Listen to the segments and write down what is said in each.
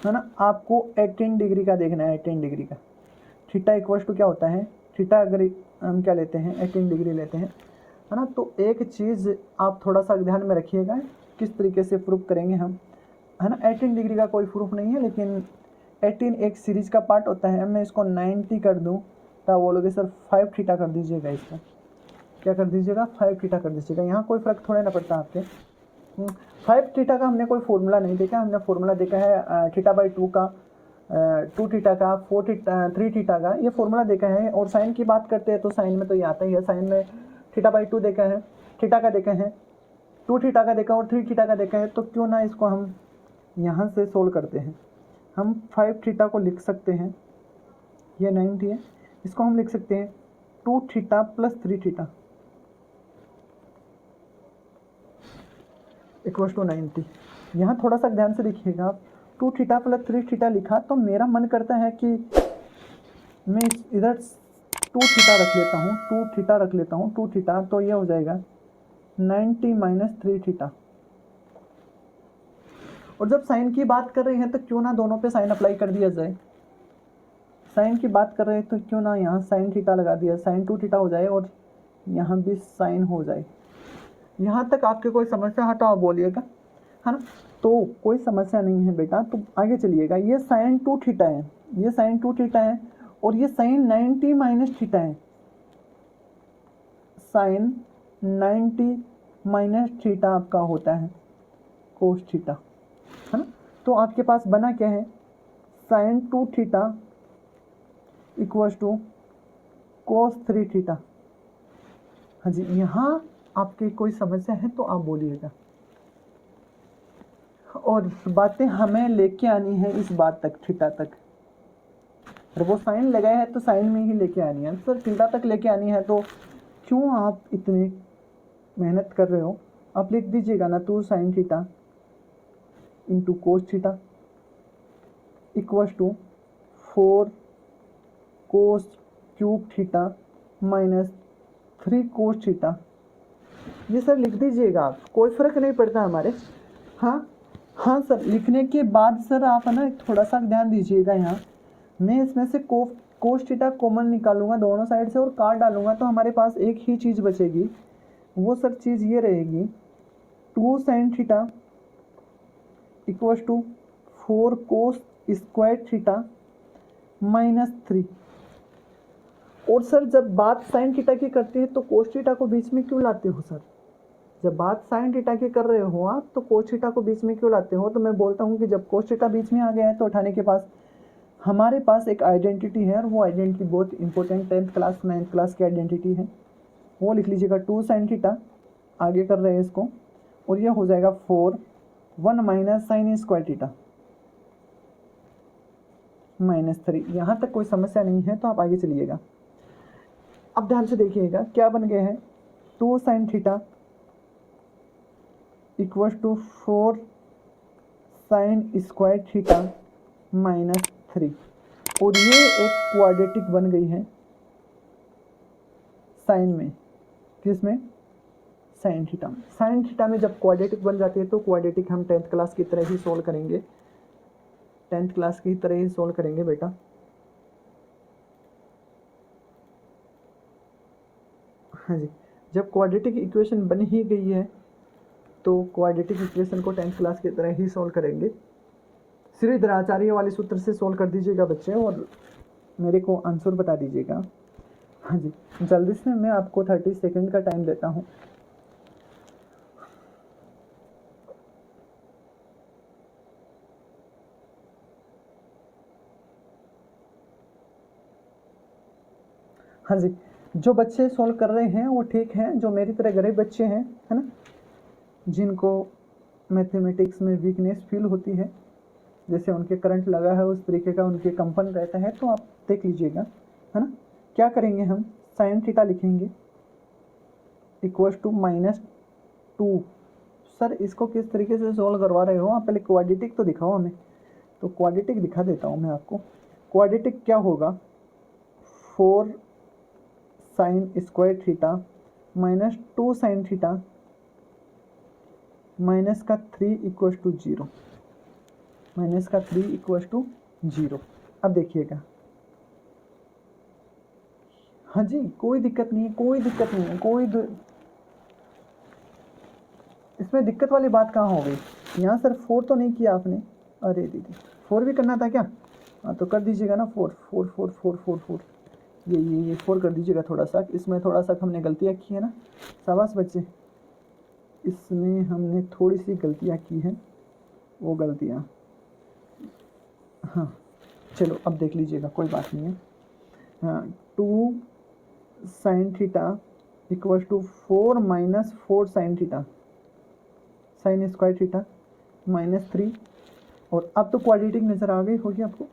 है ना। आपको 18 डिग्री का देखना है, 18 डिग्री का। थीटा इक्वल्स टू क्या होता है, थीटा अगर हम क्या लेते हैं 18 डिग्री लेते हैं, है ना। तो एक चीज़ आप थोड़ा सा ध्यान में रखिएगा, किस तरीके से प्रूफ करेंगे हम, है ना। 18 डिग्री का कोई प्रूफ नहीं है, लेकिन 18 एक सीरीज का पार्ट होता है। मैं इसको 90 कर दूं तो आप बोलोगे सर 5 थीटा कर दीजिएगा, इसका क्या कर दीजिएगा, 5 थीटा कर दीजिएगा। यहाँ कोई फ़र्क थोड़ा ना पड़ता आपके। 5 थीटा का हमने कोई फॉर्मूला नहीं देखा, हमने फॉर्मूला देखा है थीटा बाई 2 का, 2 थीटा का, 3 थीटा का, ये फॉर्मूला देखा है। और साइन की बात करते हैं तो साइन में तो ये आता ही है। साइन में थीटा बाई 2 देखा है, थीटा का देखा है, 2 थीटा का देखा और 3 थीटा का देखा है। तो क्यों ना इसको हम यहाँ से सोल्व करते हैं। हम 5 थीटा को लिख सकते हैं, ये 90 है, इसको हम लिख सकते हैं 2 theta plus 3 theta equals to 90। यहाँ थोड़ा सा ध्यान से देखिएगा आप, 2 थीटा प्लस 3 थीटा लिखा तो मेरा मन करता है कि मैं इधर 2 थीटा रख लेता हूँ, 2 थीटा रख लेता हूँ, 2 थीटा, तो ये हो जाएगा 90 माइनस 3 थीटा। और जब साइन की बात कर रहे हैं तो क्यों ना दोनों पे साइन अप्लाई कर दिया जाए। साइन की बात कर रहे हैं तो क्यों ना यहाँ साइन थीटा लगा दिया, साइन 2 थीटा हो जाए और यहाँ भी साइन हो जाए। यहाँ तक आपके कोई समस्या है तो आप बोलिएगा, है ना। तो कोई समस्या नहीं है बेटा, तो आगे चलिएगा। ये साइन 2 थीटा है, ये साइन 2 थीटा है और ये साइन 90 माइनस थीटा है, साइन 90 माइनस थीटा आपका होता है कोस थीटा, है ना। तो आपके पास बना क्या है, sine 2 theta equals to cos 3 theta. हाँ जी, यहाँ आपकी कोई समस्या है तो आप बोलिएगा। और बातें हमें लेके आनी है इस बात तक, थीटा तक। और वो साइन लगाया है तो साइन में ही लेके आनी है सर, थीटा तक लेके आनी है। तो क्यों आप इतनी मेहनत कर रहे हो, आप लिख दीजिएगा ना 2 sine theta into cos theta equals to 4 cos cube theta minus 3 cos theta. ये सर लिख दीजिएगा आप, कोई फ़र्क नहीं पड़ता हमारे। हाँ हाँ सर, लिखने के बाद सर आप है ना थोड़ा सा ध्यान दीजिएगा। यहाँ मैं इसमें से कोस थीटा कॉमन निकालूंगा दोनों साइड से और काट डालूंगा, तो हमारे पास एक ही चीज़ बचेगी। वो सर चीज़ ये रहेगी 2 sine theta equals to 4 cos square theta minus 3। और सर जब बात साइन थीटा की करती है तो कोस थीटा को बीच में क्यों लाते हो सर, जब बात साइन थीटा की कर रहे हो आप तो कोस थीटा को बीच में क्यों लाते हो। तो मैं बोलता हूँ कि जब कोस थीटा बीच में आ गया है तो उठाने के पास हमारे पास एक आइडेंटिटी है, और वो आइडेंटिटी बहुत important 10th class 9th class की आइडेंटिटी है। वो लिख लीजिएगा 2 साइन थीटा, आगे कर रहे हैं इसको, और ये हो जाएगा 4 1 minus sign square theta minus 3। यहाँ तक कोई समस्या नहीं है तो आप आगे चलिएगा। अब ध्यान से देखिएगा क्या बन गया है, 2 sine theta equals to 4 sine square theta minus 3। और ये एक क्वाड्रेटिक बन गई है साइन में, किसमें, साइन थीटा में। साइन थीटा में जब क्वाड्रेटिक बन जाती है तो क्वाड्रेटिक हम 10th क्लास की तरह ही सोल्व करेंगे, 10th क्लास की तरह ही सोल्व करेंगे बेटा। हाँ जी, जब क्वाड्रेटिक इक्वेशन बन ही गई है तो क्वाड्रेटिक इक्वेशन को 10th क्लास की तरह ही सोल्व करेंगे। श्रीधराचार्य वाले सूत्र से सोल्व कर दीजिएगा बच्चे, और मेरे को आंसर बता दीजिएगा। हाँ जी, जल्दी से मैं आपको 30 सेकंड का टाइम देता हूँ। हाँ जी, जो बच्चे सोल्व कर रहे हैं वो ठीक हैं, जो मेरी तरह गरीब बच्चे हैं, है ना, जिनको मैथमेटिक्स में वीकनेस फील होती है, जैसे उनके करंट लगा है उस तरीके का उनके कंपन रहता है, तो आप देख लीजिएगा, है ना। क्या करेंगे हम, साइन थीटा लिखेंगे इक्वल्स टू माइनस 2। सर इसको किस तरीके से सोल्व करवा रहे हो आप, पहले क्वाड्रेटिक तो दिखाओ हमें। तो क्वाड्रेटिक दिखा देता हूँ मैं आपको। क्वाड्रेटिक क्या होगा, 4 sine square theta minus 2 sine theta minus का 3 इक्वल्स टू 0। माइनस का 3 इक्वल टू 0। अब देखिएगा, हाँ जी, कोई दिक्कत नहीं है, कोई दिक्कत नहीं है, इसमें दिक्कत वाली बात कहाँ हो गई। यहाँ सर 4 तो नहीं किया आपने, अरे दीदी 4 भी करना था क्या? हाँ तो कर दीजिएगा ना 4 4 4 4 4 4, ये 4 कर दीजिएगा। थोड़ा सा इसमें थोड़ा सा हमने गलतियाँ की है ना, शाबाश बच्चे, इसमें हमने थोड़ी सी गलतियाँ की हैं, वो गलतियाँ, हाँ चलो अब देख लीजिएगा, कोई बात नहीं है। हाँ 2 साइन थीटा इक्वल टू 4 माइनस 4 sine theta, sine square theta minus 3। और अब तो क्वाड्रेटिक नज़र आ गई होगी आपको।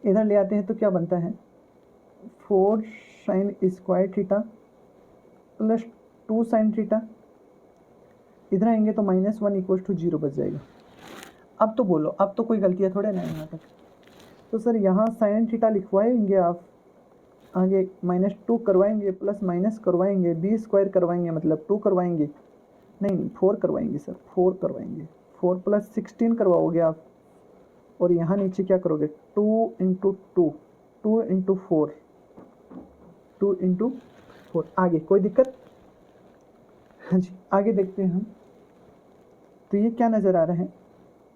इधर ले आते हैं तो क्या बनता है, 4 sine square theta plus 2 sine theta, इधर आएंगे तो -1 इक्वल टू 0 बच जाएगा। अब तो बोलो, अब तो कोई गलतियाँ थोड़े ना यहाँ तक। तो सर यहाँ साइन थीटा लिखवाएंगे आप, आगे -2 करवाएंगे, प्लस माइनस करवाएंगे, बी स्क्वायर करवाएंगे, मतलब 2 करवाएंगे, नहीं 4 करवाएंगे सर, 4 करवाएंगे, 4 प्लस 16 करवाओगे आप। और यहाँ नीचे क्या करोगे, 2 इंटू 2, 2 इंटू 4, 2 इंटू 4। आगे कोई दिक्कत? हाँ जी आगे देखते हैं हम। तो ये क्या नज़र आ रहा है,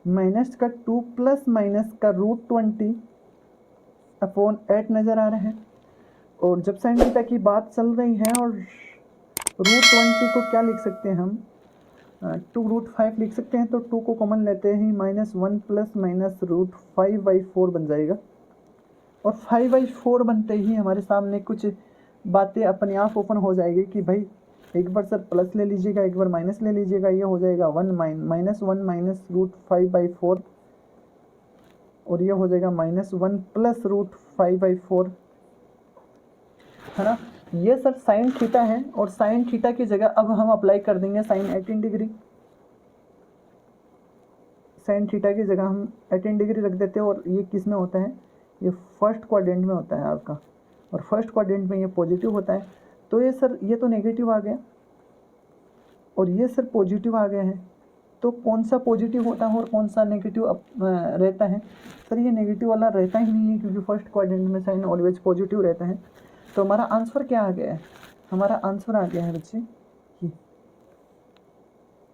माइनस का 2 प्लस माइनस का √20 अपॉन 8 नज़र आ रहा है। और जब साइन थीटा की बात चल रही है और √20 को क्या लिख सकते हैं हम, 2√5 लिख सकते हैं। तो 2 को कॉमन लेते ही -1 प्लस माइनस √5/4 बन जाएगा। और 5/4 बनते ही हमारे सामने कुछ बातें अपने आप ओपन हो जाएगी कि भाई एक बार सर प्लस ले लीजिएगा, एक बार माइनस ले लीजिएगा, ये हो जाएगा -1 माइनस √5/4, और ये हो जाएगा -1 प्लस √5/4, है ना। ये सर साइन थीटा है, और साइन थीटा की जगह अब हम अप्लाई कर देंगे साइन 18 डिग्री। साइन थीटा की जगह हम 18 डिग्री रख देते हैं। और ये किस में होता है, ये फर्स्ट क्वाड्रेंट में होता है आपका, और फर्स्ट क्वाड्रेंट में ये पॉजिटिव होता है। तो ये सर ये तो नेगेटिव आ गया, और ये सर पॉजिटिव आ गया है। तो कौन सा पॉजिटिव होता है और कौन सा नेगेटिव रहता है? सर ये नेगेटिव वाला रहता ही नहीं है, क्योंकि फर्स्ट क्वाड्रेंट में साइन ऑलवेज पॉजिटिव रहता है। तो हमारा आंसर क्या आ गया है, हमारा आंसर आ गया है बच्चे